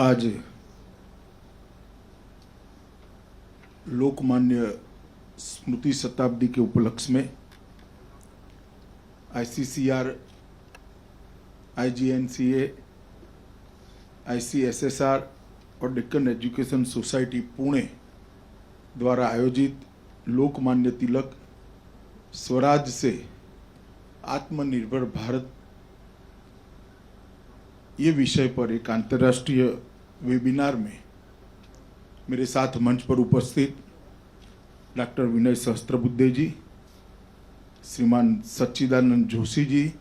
आज लोकमान्य स्मृति शताब्दी के उपलक्ष्य में ICCR, IGNCA, ICSSR और डेक्कन एजुकेशन सोसाइटी पुणे द्वारा आयोजित लोकमान्य तिलक स्वराज से आत्मनिर्भर भारत ये विषय पर एक अंतर्राष्ट्रीय वेबिनार में मेरे साथ मंच पर उपस्थित डॉक्टर विनय सहस्त्रबुद्धे जी, श्रीमान सच्चिदानंद जोशी जी,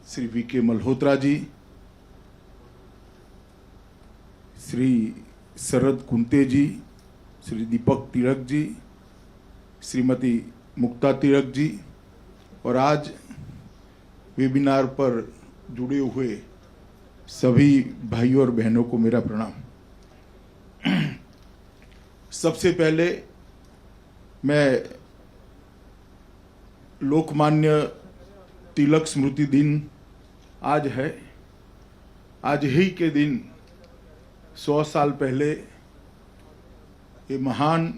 श्री VK मल्होत्रा जी, श्री शरद कुंते जी, श्री दीपक तिलक जी, श्रीमती मुक्ता तिलक जी और आज वेबिनार पर जुड़े हुए सभी भाइयों और बहनों को मेरा प्रणाम। सबसे पहले मैं लोकमान्य तिलक स्मृति दिन आज है, आज ही के दिन 100 साल पहले ये महान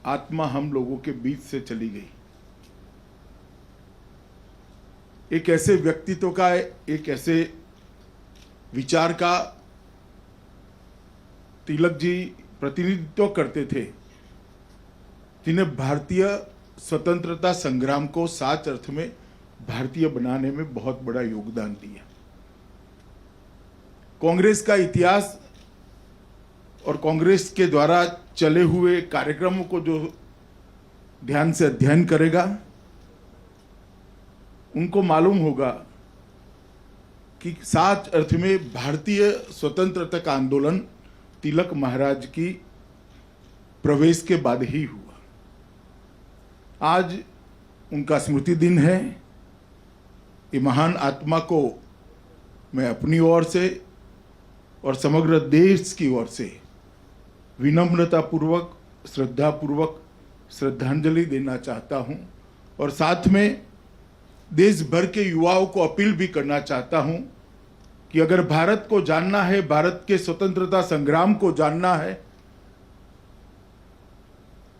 आत्मा हम लोगों के बीच से चली गई। एक ऐसे व्यक्तित्व का, एक ऐसे विचार का तिलक जी प्रतिनिधित्व करते थे जिन्हें भारतीय स्वतंत्रता संग्राम को सच अर्थ में भारतीय बनाने में बहुत बड़ा योगदान दिया। कांग्रेस का इतिहास और कांग्रेस के द्वारा चले हुए कार्यक्रमों को जो ध्यान से अध्ययन करेगा उनको मालूम होगा कि सच अर्थ में भारतीय स्वतंत्रता का आंदोलन तिलक महाराज की प्रवेश के बाद ही हुआ। आज उनका स्मृति दिन है। ये महान आत्मा को मैं अपनी ओर से और समग्र देश की ओर से विनम्रतापूर्वक, श्रद्धापूर्वक श्रद्धांजलि देना चाहता हूं और साथ में देश भर के युवाओं को अपील भी करना चाहता हूं कि अगर भारत को जानना है, भारत के स्वतंत्रता संग्राम को जानना है,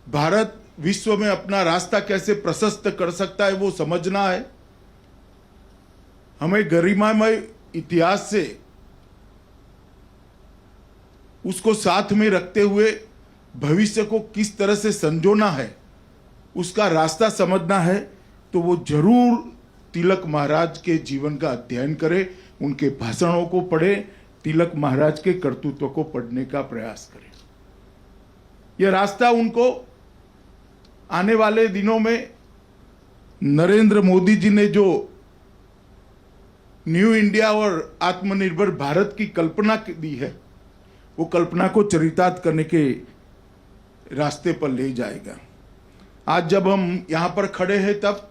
भारत विश्व में अपना रास्ता कैसे प्रशस्त कर सकता है वो समझना है, हमें गरिमामय इतिहास से उसको साथ में रखते हुए भविष्य को किस तरह से संजोना है, उसका रास्ता समझना है, तो वो जरूर तिलक महाराज के जीवन का अध्ययन करें, उनके भाषणों को पढ़े, तिलक महाराज के कर्तृत्व को पढ़ने का प्रयास करें। यह रास्ता उनको आने वाले दिनों में नरेंद्र मोदी जी ने जो न्यू इंडिया और आत्मनिर्भर भारत की कल्पना दी है, वो कल्पना को चरितार्थ करने के रास्ते पर ले जाएगा। आज जब हम यहां पर खड़े हैं तब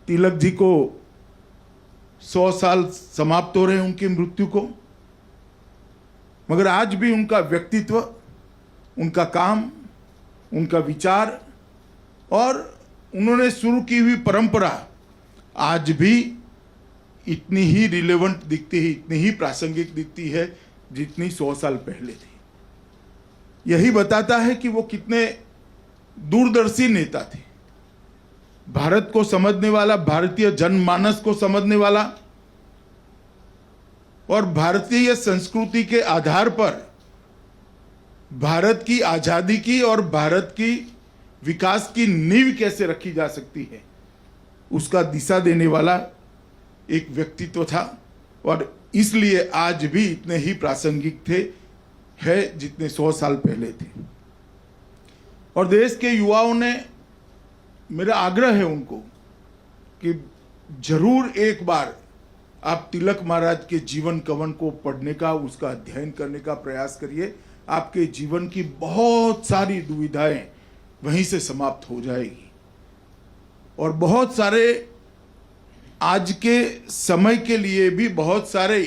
तिलक जी को 100 साल समाप्त हो रहे हैं उनकी मृत्यु को, मगर आज भी उनका व्यक्तित्व, उनका काम, उनका विचार और उन्होंने शुरू की हुई परंपरा आज भी इतनी ही रिलेवेंट दिखती है, इतनी ही प्रासंगिक दिखती है जितनी 100 साल पहले थी। यही बताता है कि वो कितने दूरदर्शी नेता थे। भारत को समझने वाला, भारतीय जनमानस को समझने वाला और भारतीय संस्कृति के आधार पर भारत की आजादी की और भारत की विकास की नींव कैसे रखी जा सकती है, उसका दिशा देने वाला एक व्यक्तित्व था और इसलिए आज भी इतने ही प्रासंगिक थे है जितने 100 साल पहले थे। और देश के युवाओं ने, मेरा आग्रह है उनको कि जरूर एक बार आप तिलक महाराज के जीवन कवन को पढ़ने का, उसका अध्ययन करने का प्रयास करिए। आपके जीवन की बहुत सारी दुविधाएं वहीं से समाप्त हो जाएगी और बहुत सारे आज के समय के लिए भी बहुत सारे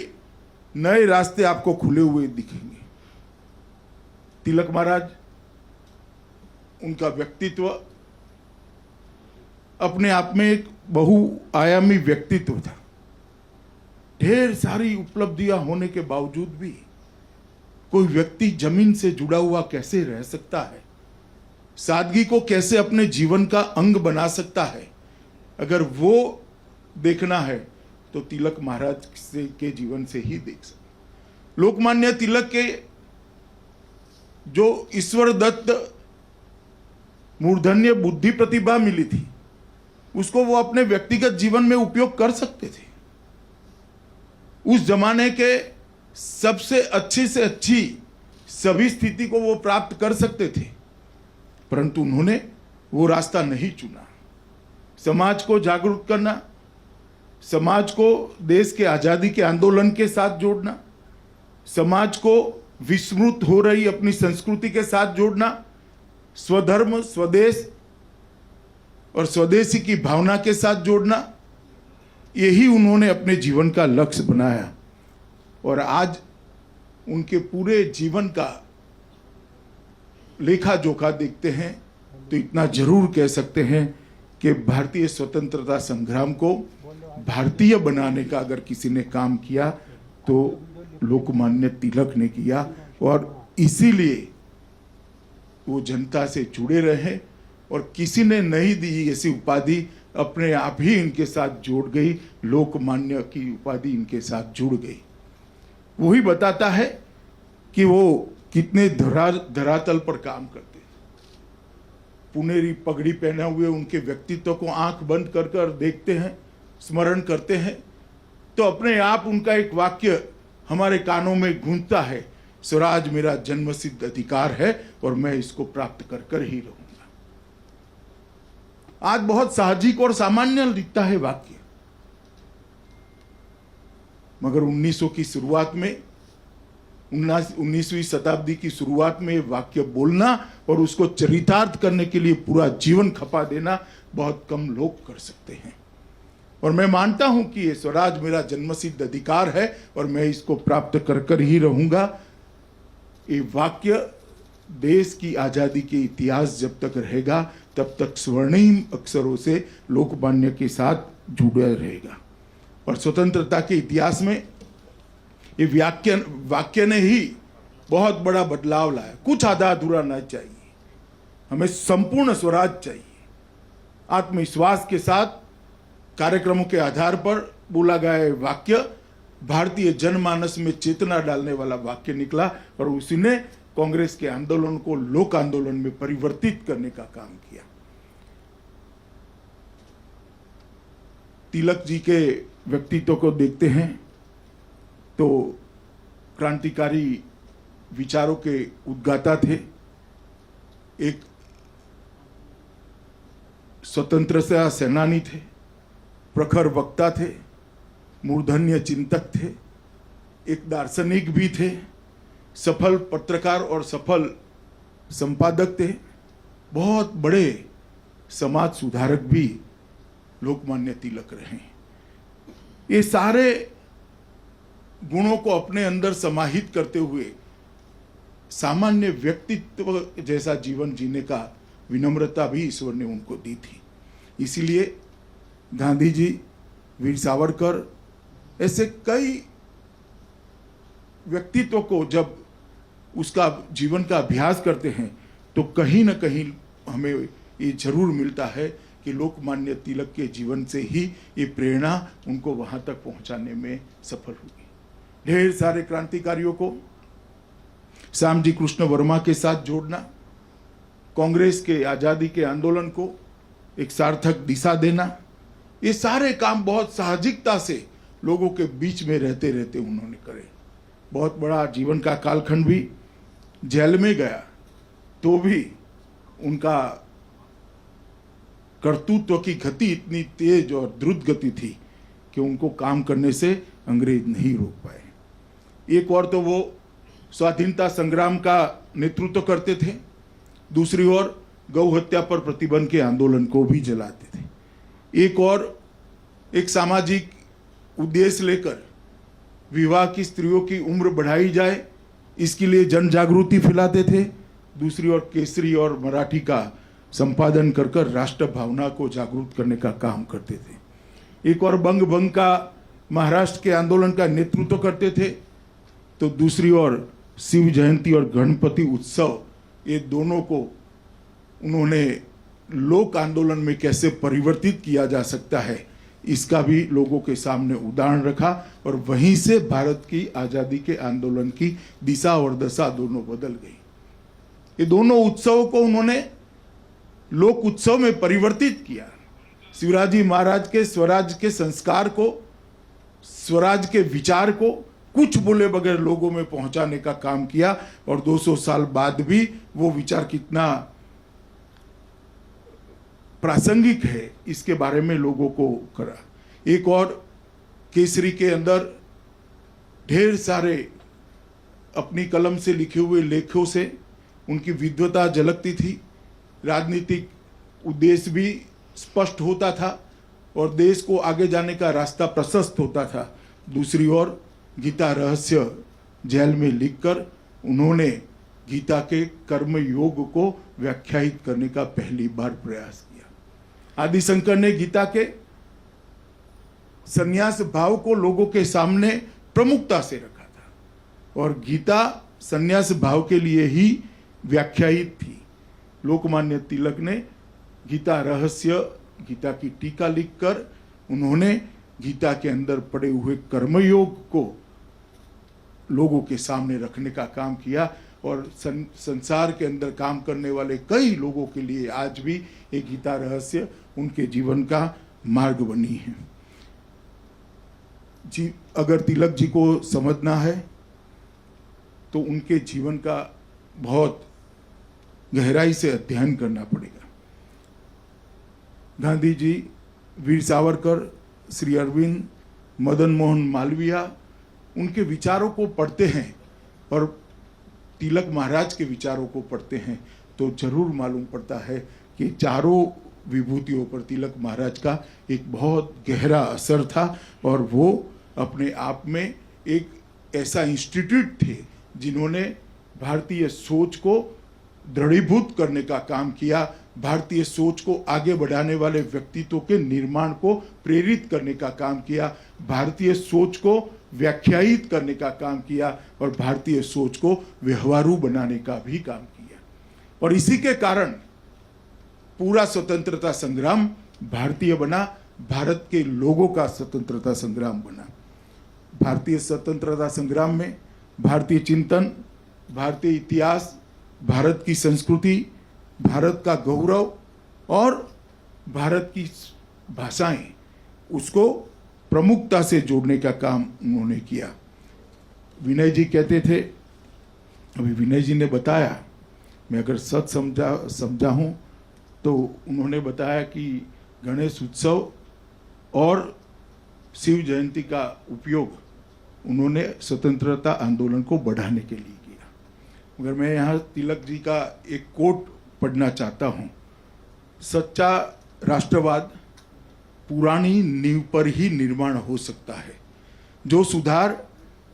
नए रास्ते आपको खुले हुए दिखेंगे। तिलक महाराज, उनका व्यक्तित्व अपने आप में एक बहुआयामी व्यक्तित्व था। ढेर सारी उपलब्धियां होने के बावजूद भी कोई व्यक्ति जमीन से जुड़ा हुआ कैसे रह सकता है, सादगी को कैसे अपने जीवन का अंग बना सकता है, अगर वो देखना है तो तिलक महाराज के जीवन से ही देख सकते। लोकमान्य तिलक के जो ईश्वर दत्त मूर्धन्य बुद्धि प्रतिभा मिली थी, उसको वो अपने व्यक्तिगत जीवन में उपयोग कर सकते थे। उस जमाने के सबसे अच्छी से अच्छी सभी स्थिति को वो प्राप्त कर सकते थे, परंतु उन्होंने वो रास्ता नहीं चुना। समाज को जागरूक करना, समाज को देश के आजादी के आंदोलन के साथ जोड़ना, समाज को विस्मृत हो रही अपनी संस्कृति के साथ जोड़ना, स्वधर्म, स्वदेश और स्वदेशी की भावना के साथ जोड़ना, यही उन्होंने अपने जीवन का लक्ष्य बनाया। और आज उनके पूरे जीवन का लेखा जोखा देखते हैं तो इतना जरूर कह सकते हैं कि भारतीय स्वतंत्रता संग्राम को भारतीय बनाने का अगर किसी ने काम किया तो लोकमान्य तिलक ने किया, और इसीलिए वो जनता से जुड़े रहे और किसी ने नहीं दी ऐसी उपाधि, अपने आप ही इनके साथ जुड़ गई, लोकमान्य की उपाधि इनके साथ जुड़ गई। वही बताता है कि वो कितने धरातल पर काम करते हैं। पुनेरी पगड़ी पहने हुए उनके व्यक्तित्व को आंख बंद कर कर देखते हैं, स्मरण करते हैं, तो अपने आप उनका एक वाक्य हमारे कानों में गूंजता है, स्वराज मेरा जन्मसिद्ध अधिकार है और मैं इसको प्राप्त कर कर ही रहूंगा। आज बहुत साहजिक और सामान्य दिखता है वाक्य, मगर 1900 की शुरुआत में, 19वीं शताब्दी की शुरुआत में वाक्य बोलना और उसको चरितार्थ करने के लिए पूरा जीवन खपा देना बहुत कम लोग कर सकते हैं। और मैं मानता हूं कि ये स्वराज मेरा जन्मसिद्ध अधिकार है और मैं इसको प्राप्त कर कर ही रहूंगा। ये वाक्य देश की आजादी के इतिहास जब तक रहेगा तब तक स्वर्णिम अक्षरों से लोकमान्य के साथ जुड़ा रहेगा। और स्वतंत्रता के इतिहास में ये वाक्य ने ही बहुत बड़ा बदलाव लाया। कुछ आधा अधूरा नहीं चाहिए, हमें संपूर्ण स्वराज चाहिए। आत्मविश्वास के साथ कार्यक्रमों के आधार पर बोला गया वाक्य भारतीय जनमानस में चेतना डालने वाला वाक्य निकला और उसी ने कांग्रेस के आंदोलन को लोक आंदोलन में परिवर्तित करने का काम किया। तिलक जी के व्यक्तित्व को देखते हैं तो क्रांतिकारी विचारों के उद्गाता थे, एक स्वतंत्रता सेनानी थे, प्रखर वक्ता थे, मूर्धन्य चिंतक थे, एक दार्शनिक भी थे, सफल पत्रकार और सफल संपादक थे, बहुत बड़े समाज सुधारक भी लोकमान्य तिलक रहे। ये सारे गुणों को अपने अंदर समाहित करते हुए सामान्य व्यक्तित्व जैसा जीवन जीने का विनम्रता भी ईश्वर ने उनको दी थी। इसीलिए गांधी जी, वीर सावरकर, ऐसे कई व्यक्तित्व को जब उसका जीवन का अभ्यास करते हैं तो कहीं ना कहीं हमें ये जरूर मिलता है कि लोकमान्य तिलक के जीवन से ही ये प्रेरणा उनको वहां तक पहुंचाने में सफल हुई। ढेर सारे क्रांतिकारियों को श्यामजी कृष्ण वर्मा के साथ जोड़ना, कांग्रेस के आजादी के आंदोलन को एक सार्थक दिशा देना, ये सारे काम बहुत साहजिकता से लोगों के बीच में रहते रहते उन्होंने करे। बहुत बड़ा जीवन का कालखंड भी, जेल में गया तो भी उनका कर्तृत्व की गति इतनी तेज और द्रुत गति थी कि उनको काम करने से अंग्रेज नहीं रोक पाए। एक और तो वो स्वाधीनता संग्राम का नेतृत्व करते थे, दूसरी ओर गौ हत्या पर प्रतिबंध के आंदोलन को भी जलाते थे। एक और एक सामाजिक उद्देश्य लेकर विवाह की स्त्रियों की उम्र बढ़ाई जाए, इसके लिए जन जागृति फैलाते थे। दूसरी ओर केसरी और मराठी का संपादन कर राष्ट्र भावना को जागरूक करने का काम करते थे। एक और बंग भंग का महाराष्ट्र के आंदोलन का नेतृत्व करते थे, तो दूसरी ओर शिव जयंती और गणपति उत्सव, ये दोनों को उन्होंने लोक आंदोलन में कैसे परिवर्तित किया जा सकता है, इसका भी लोगों के सामने उदाहरण रखा। और वहीं से भारत की आज़ादी के आंदोलन की दिशा और दशा दोनों बदल गई। ये दोनों उत्सवों को उन्होंने लोक उत्सव में परिवर्तित किया। शिवाजी महाराज के स्वराज के संस्कार को, स्वराज के विचार को कुछ बोले बगैर लोगों में पहुंचाने का काम किया। और 200 साल बाद भी वो विचार कितना प्रासंगिक है, इसके बारे में लोगों को करा। एक और केसरी के अंदर ढेर सारे अपनी कलम से लिखे हुए लेखों से उनकी विद्वता झलकती थी, राजनीतिक उद्देश्य भी स्पष्ट होता था और देश को आगे जाने का रास्ता प्रशस्त होता था। दूसरी ओर गीता रहस्य जेल में लिखकर उन्होंने गीता के कर्म योग को व्याख्यायित करने का पहली बार प्रयास किया। आदि शंकर ने गीता के संन्यास भाव को लोगों के सामने प्रमुखता से रखा था और गीता संन्यास भाव के लिए ही व्याख्यायित थी। लोकमान्य तिलक ने गीता रहस्य, गीता की टीका लिखकर उन्होंने गीता के अंदर पड़े हुए कर्मयोग को लोगों के सामने रखने का काम किया और संसार के अंदर काम करने वाले कई लोगों के लिए आज भी ये गीता रहस्य उनके जीवन का मार्ग बनी है। जी, अगर तिलक जी को समझना है तो उनके जीवन का बहुत गहराई से अध्ययन करना पड़ेगा। गांधी जी, वीर सावरकर, श्री अरविंद, मदन मोहन मालवीय, उनके विचारों को पढ़ते हैं और तिलक महाराज के विचारों को पढ़ते हैं तो जरूर मालूम पड़ता है कि चारों विभूतियों पर तिलक महाराज का एक बहुत गहरा असर था और वो अपने आप में एक ऐसा इंस्टीट्यूट थे जिन्होंने भारतीय सोच को दृढ़ीभूत करने का काम किया, भारतीय सोच को आगे बढ़ाने वाले व्यक्तित्वों के निर्माण को प्रेरित करने का काम किया, भारतीय सोच को व्याख्यायित करने का काम किया और भारतीय सोच को व्यवहारू बनाने का भी काम किया। और इसी के कारण पूरा स्वतंत्रता संग्राम भारतीय बना, भारत के लोगों का स्वतंत्रता संग्राम बना। भारतीय स्वतंत्रता संग्राम में भारतीय चिंतन, भारतीय इतिहास, भारत की संस्कृति, भारत का गौरव और भारत की भाषाएं, उसको प्रमुखता से जोड़ने का काम उन्होंने किया। विनय जी कहते थे, अभी विनय जी ने बताया, मैं अगर सच समझा हूँ तो उन्होंने बताया कि गणेश उत्सव और शिव जयंती का उपयोग उन्होंने स्वतंत्रता आंदोलन को बढ़ाने के लिए किया। मगर मैं यहाँ तिलक जी का एक कोट पढ़ना चाहता हूँ। सच्चा राष्ट्रवाद पुरानी नींव पर ही निर्माण हो सकता है। जो सुधार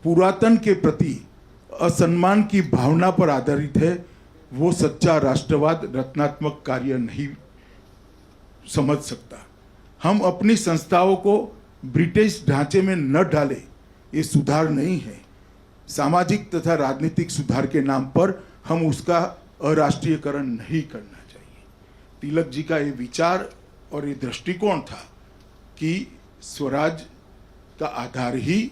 पुरातन के प्रति असम्मान की भावना पर आधारित है, वो सच्चा राष्ट्रवाद रचनात्मक कार्य नहीं समझ सकता। हम अपनी संस्थाओं को ब्रिटिश ढांचे में न डालें, ये सुधार नहीं है। सामाजिक तथा राजनीतिक सुधार के नाम पर हम उसका अराष्ट्रीयकरण नहीं करना चाहिए। तिलक जी का ये विचार और ये दृष्टिकोण था कि स्वराज का आधार ही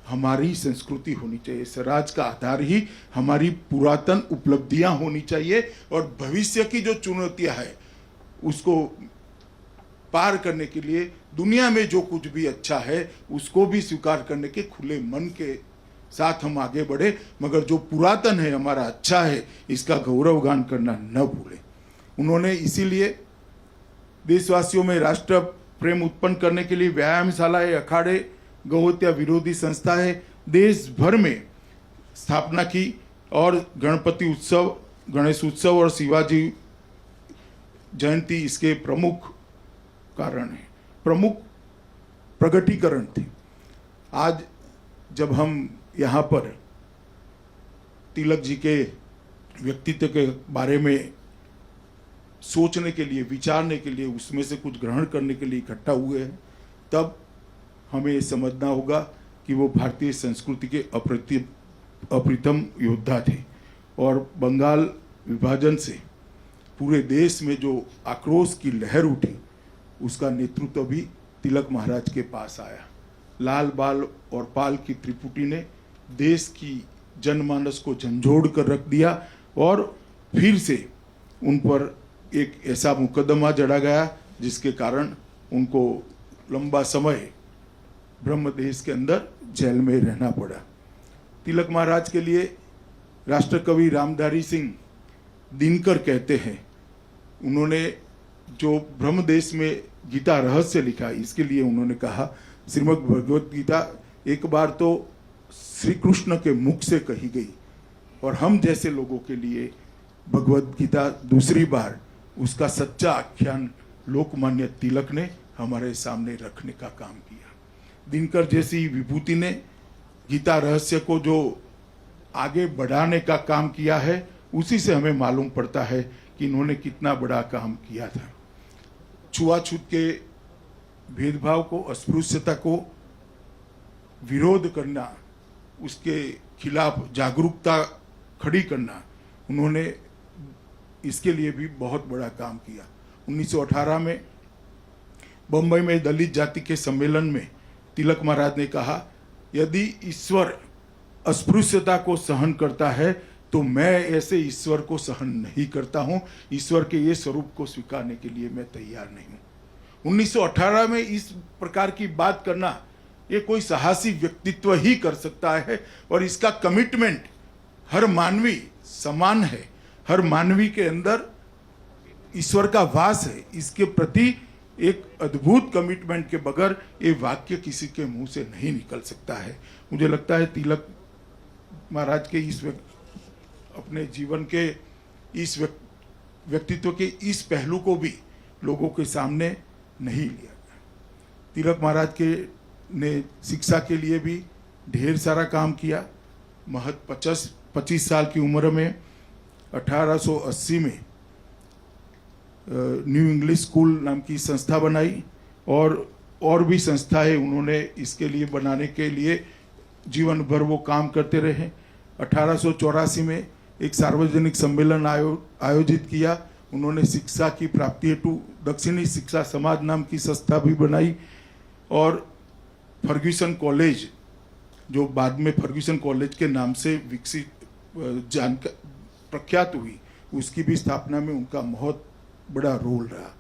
हमारी संस्कृति होनी चाहिए, स्वराज का आधार ही हमारी पुरातन उपलब्धियां होनी चाहिए और भविष्य की जो चुनौतियां है उसको पार करने के लिए दुनिया में जो कुछ भी अच्छा है उसको भी स्वीकार करने के खुले मन के साथ हम आगे बढ़े, मगर जो पुरातन है हमारा अच्छा है इसका गौरवगान करना न भूलें। उन्होंने इसीलिए देशवासियों में राष्ट्र प्रेम उत्पन्न करने के लिए व्यायामशालाएं, अखाड़े, गौहत्या विरोधी संस्थाएं देश भर में स्थापना की और गणपति उत्सव, गणेश उत्सव और शिवाजी जयंती इसके प्रमुख कारण है, प्रमुख प्रगटीकरण थे। आज जब हम यहाँ पर तिलक जी के व्यक्तित्व के बारे में सोचने के लिए, विचारने के लिए, उसमें से कुछ ग्रहण करने के लिए इकट्ठा हुए हैं, तब हमें ये समझना होगा कि वो भारतीय संस्कृति के अप्रतिम योद्धा थे और बंगाल विभाजन से पूरे देश में जो आक्रोश की लहर उठी उसका नेतृत्व भी तिलक महाराज के पास आया। लाल बाल और पाल की त्रिपुटी ने देश की जनमानस को झंझोड़ कर रख दिया और फिर से उन पर एक ऐसा मुकदमा जड़ा गया जिसके कारण उनको लंबा समय ब्रह्मदेश के अंदर जेल में रहना पड़ा। तिलक महाराज के लिए राष्ट्रकवि रामधारी सिंह दिनकर कहते हैं, उन्होंने जो ब्रह्मदेश में गीता रहस्य लिखा, इसके लिए उन्होंने कहा, श्रीमद् भगवत गीता एक बार तो श्री कृष्ण के मुख से कही गई और हम जैसे लोगों के लिए भगवत गीता दूसरी बार उसका सच्चा आख्यान लोकमान्य तिलक ने हमारे सामने रखने का काम किया। दिनकर जैसी विभूति ने गीता रहस्य को जो आगे बढ़ाने का काम किया है, उसी से हमें मालूम पड़ता है कि इन्होंने कितना बड़ा काम किया था। छुआछूत के भेदभाव को, अस्पृश्यता को विरोध करना, उसके खिलाफ जागरूकता खड़ी करना, उन्होंने इसके लिए भी बहुत बड़ा काम किया। 1918 में बम्बई में दलित जाति के सम्मेलन में तिलक महाराज ने कहा, यदि ईश्वर अस्पृश्यता को सहन करता है तो मैं ऐसे ईश्वर को सहन नहीं करता हूं, ईश्वर के ये स्वरूप को स्वीकारने के लिए मैं तैयार नहीं हूं। 1918 में इस प्रकार की बात करना ये कोई साहसी व्यक्तित्व ही कर सकता है और इसका कमिटमेंट हर मानवी समान है, हर मानवी के अंदर ईश्वर का वास है, इसके प्रति एक अद्भुत कमिटमेंट के बगैर ये वाक्य किसी के मुंह से नहीं निकल सकता है। मुझे लगता है तिलक महाराज के इस अपने जीवन के इस व्यक्तित्व के इस पहलू को भी लोगों के सामने नहीं लिया गया। तिलक महाराज के ने शिक्षा के लिए भी ढेर सारा काम किया। महज 25 साल की उम्र में 1880 में न्यू इंग्लिश स्कूल नाम की संस्था बनाई और भी संस्थाएं उन्होंने इसके लिए बनाने के लिए जीवन भर वो काम करते रहे। 1884 में एक सार्वजनिक सम्मेलन आयोजित किया। उन्होंने शिक्षा की प्राप्ति हेतु दक्षिणी शिक्षा समाज नाम की संस्था भी बनाई और फर्ग्यूसन कॉलेज, जो बाद में फर्ग्यूसन कॉलेज के नाम से विकसित प्रख्यात हुई, उसकी भी स्थापना में उनका बहुत बड़ा रोल रहा।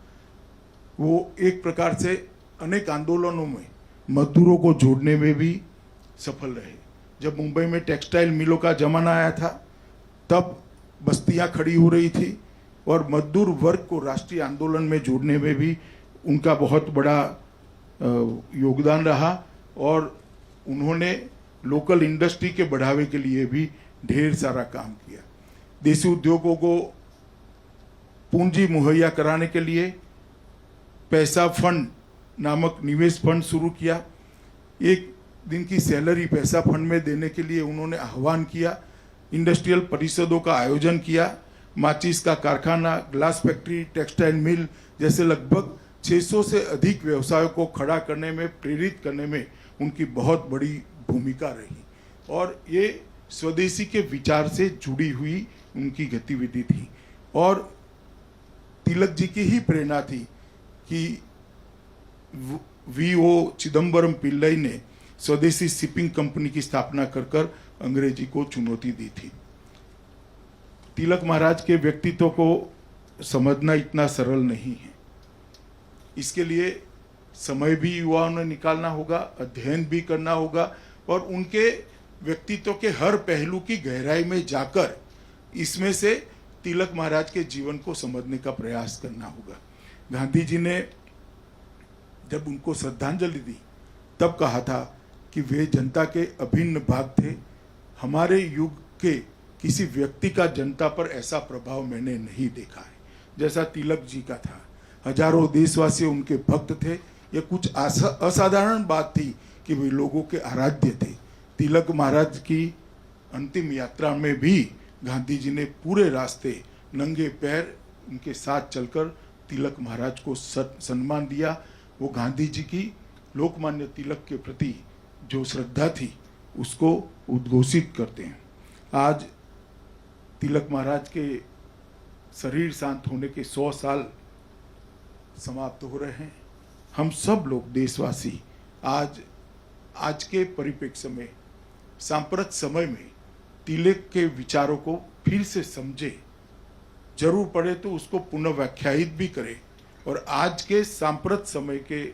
वो एक प्रकार से अनेक आंदोलनों में मजदूरों को जोड़ने में भी सफल रहे। जब मुंबई में टेक्सटाइल मिलों का जमाना आया था, तब बस्तियां खड़ी हो रही थी और मजदूर वर्ग को राष्ट्रीय आंदोलन में जोड़ने में भी उनका बहुत बड़ा योगदान रहा और उन्होंने लोकल इंडस्ट्री के बढ़ावे के लिए भी ढेर सारा काम किया। देसी उद्योगों को पूंजी मुहैया कराने के लिए पैसा फंड नामक निवेश फंड शुरू किया। एक दिन की सैलरी पैसा फंड में देने के लिए उन्होंने आह्वान किया। इंडस्ट्रियल परिषदों का आयोजन किया। माचिस का कारखाना, ग्लास फैक्ट्री, टेक्सटाइल मिल जैसे लगभग 600 से अधिक व्यवसायों को खड़ा करने में, प्रेरित करने में उनकी बहुत बड़ी भूमिका रही और ये स्वदेशी के विचार से जुड़ी हुई उनकी गतिविधि थी। और तिलक जी की ही प्रेरणा थी कि वी.ओ. चिदम्बरम पिल्लई ने स्वदेशी शिपिंग कंपनी की स्थापना कर अंग्रेजी को चुनौती दी थी। तिलक महाराज के व्यक्तित्व को समझना इतना सरल नहीं है। इसके लिए समय भी युवाओं ने निकालना होगा, अध्ययन भी करना होगा और उनके व्यक्तित्व के हर पहलू की गहराई में जाकर इसमें से तिलक महाराज के जीवन को समझने का प्रयास करना होगा। गांधी जी ने जब उनको श्रद्धांजलि दी तब कहा था कि वे जनता के अभिन्न भाग थे। हमारे युग के किसी व्यक्ति का जनता पर ऐसा प्रभाव मैंने नहीं देखा है जैसा तिलक जी का था। हजारों देशवासी उनके भक्त थे। यह कुछ असाधारण बात थी कि वे लोगों के आराध्य थे। तिलक महाराज की अंतिम यात्रा में भी गांधी जी ने पूरे रास्ते नंगे पैर उनके साथ चलकर तिलक महाराज को सम्मान दिया। वो गांधी जी की लोकमान्य तिलक के प्रति जो श्रद्धा थी उसको उद्घोषित करते हैं। आज तिलक महाराज के शरीर शांत होने के 100 साल समाप्त हो रहे हैं। हम सब लोग देशवासी आज के परिप्रेक्ष्य में, सांप्रत समय में तिलक के विचारों को फिर से समझे, जरूर पड़े तो उसको पुनः व्याख्यायित भी करें और आज के सांप्रत समय के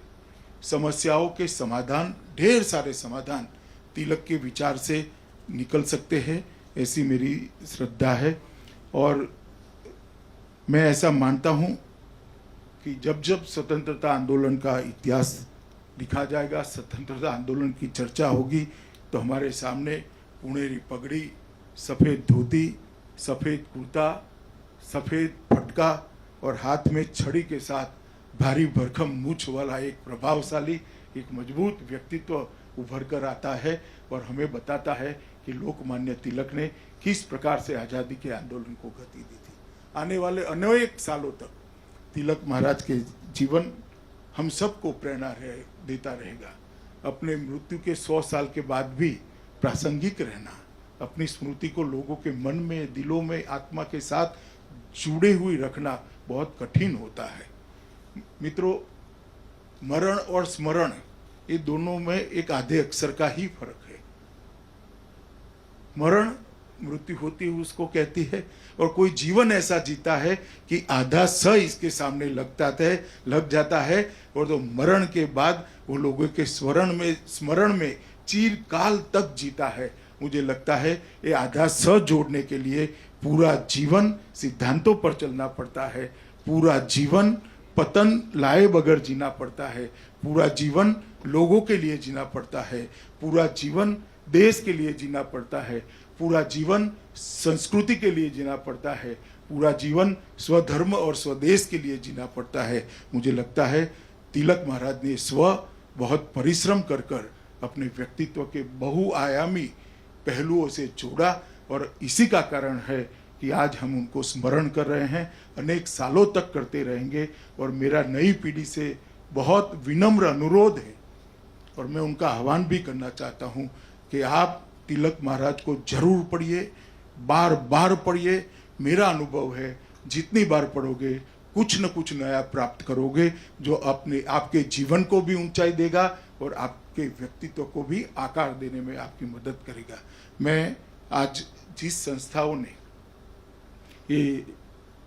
समस्याओं के समाधान, ढेर सारे समाधान तिलक के विचार से निकल सकते हैं, ऐसी मेरी श्रद्धा है। और मैं ऐसा मानता हूँ कि जब जब स्वतंत्रता आंदोलन का इतिहास लिखा जाएगा, स्वतंत्रता आंदोलन की चर्चा होगी, तो हमारे सामने पुणेरी पगड़ी, सफ़ेद धोती, सफ़ेद कुर्ता, सफ़ेद फटका और हाथ में छड़ी के साथ भारी भरकम मूछ वाला एक प्रभावशाली, एक मजबूत व्यक्तित्व उभर कर आता है और हमें बताता है कि लोकमान्य तिलक ने किस प्रकार से आज़ादी के आंदोलन को गति दी थी। आने वाले अनेक सालों तक तिलक महाराज के जीवन हम सबको प्रेरणा देता रहेगा। अपने मृत्यु के 100 साल के बाद भी प्रासंगिक रहना, अपनी स्मृति को लोगों के मन में, दिलों में, आत्मा के साथ जुड़े हुए रखना बहुत कठिन होता है। मित्रों, मरण और स्मरण ये दोनों में एक आधे अक्षर का ही फर्क है। मरण मृत्यु होती है उसको कहती है, और कोई जीवन ऐसा जीता है कि आधा स इसके सामने लग जाता है, और तो मरण के बाद वो लोगों के स्मरण में चिरकाल तक जीता है। मुझे लगता है ये आधा स जोड़ने के लिए पूरा जीवन सिद्धांतों पर चलना पड़ता है, पूरा जीवन पतन लाए बगैर जीना पड़ता है, पूरा जीवन लोगों के लिए जीना पड़ता है, पूरा जीवन देश के लिए जीना पड़ता है, पूरा जीवन संस्कृति के लिए जीना पड़ता है, पूरा जीवन स्वधर्म और स्वदेश के लिए जीना पड़ता है। मुझे लगता है तिलक महाराज ने बहुत परिश्रम कर अपने व्यक्तित्व के बहुआयामी पहलुओं से जोड़ा, और इसी का कारण है कि आज हम उनको स्मरण कर रहे हैं, अनेक सालों तक करते रहेंगे। और मेरा नई पीढ़ी से बहुत विनम्र अनुरोध है, और मैं उनका आह्वान भी करना चाहता हूं कि आप तिलक महाराज को जरूर पढ़िए, बार बार पढ़िए। मेरा अनुभव है जितनी बार पढ़ोगे कुछ न कुछ नया प्राप्त करोगे, जो आपके जीवन को भी ऊंचाई देगा और आपके व्यक्तित्व को भी आकार देने में आपकी मदद करेगा। मैं आज जिस संस्थाओं ने ये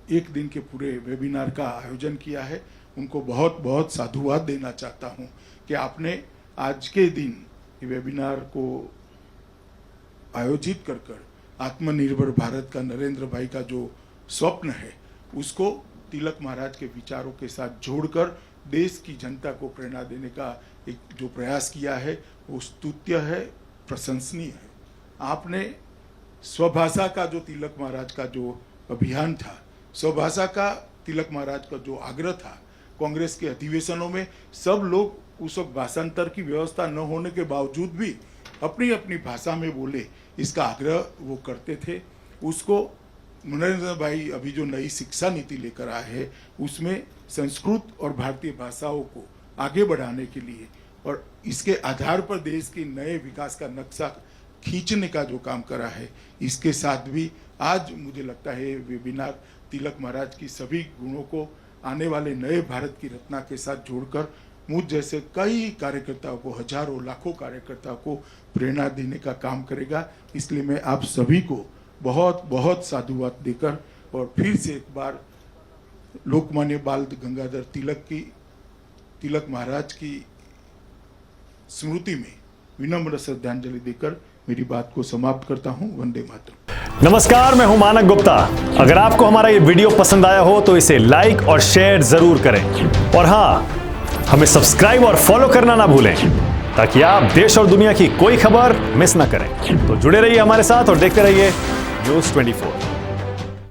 एक दिन के पूरे वेबिनार का आयोजन किया है, उनको बहुत बहुत साधुवाद देना चाहता हूं कि आपने आज के दिन ये वेबिनार को आयोजित कर आत्मनिर्भर भारत का नरेंद्र भाई का जो स्वप्न है उसको तिलक महाराज के विचारों के साथ जोड़कर देश की जनता को प्रेरणा देने का एक जो प्रयास किया है वो स्तुत्य है, प्रशंसनीय है। आपने स्वभाषा का जो तिलक महाराज का जो अभियान था, स्वभाषा का तिलक महाराज का जो आग्रह था, कांग्रेस के अधिवेशनों में सब लोग उस वक्त भाषांतर की व्यवस्था न होने के बावजूद भी अपनी अपनी भाषा में बोले, इसका आग्रह वो करते थे। उसको नरेंद्र भाई अभी जो नई शिक्षा नीति लेकर आए हैं उसमें संस्कृत और भारतीय भाषाओं को आगे बढ़ाने के लिए और इसके आधार पर देश के नए विकास का नक्शा खींचने का जो काम करा है, इसके साथ भी आज मुझे लगता है वेबिनार तिलक महाराज की सभी गुणों को आने वाले नए भारत की रचना के साथ जोड़कर मुझ जैसे कई कार्यकर्ताओं को, हजारों लाखों कार्यकर्ताओं को प्रेरणा देने का काम करेगा। इसलिए मैं आप सभी को बहुत बहुत साधुवाद देकर और फिर से एक बार लोकमान्य बाल गंगाधर तिलक महाराज की स्मृति में विनम्र श्रद्धांजलि देकर मेरी बात को समाप्त करता हूं। वंदे मातरम। नमस्कार, मैं हूं मानक गुप्ता। अगर आपको हमारा ये वीडियो पसंद आया हो तो इसे लाइक और शेयर जरूर करें, और हाँ, हमें सब्सक्राइब और फॉलो करना ना भूलें ताकि आप देश और दुनिया की कोई खबर मिस ना करें। तो जुड़े रहिए हमारे साथ और देखते रहिए न्यूज़ 24।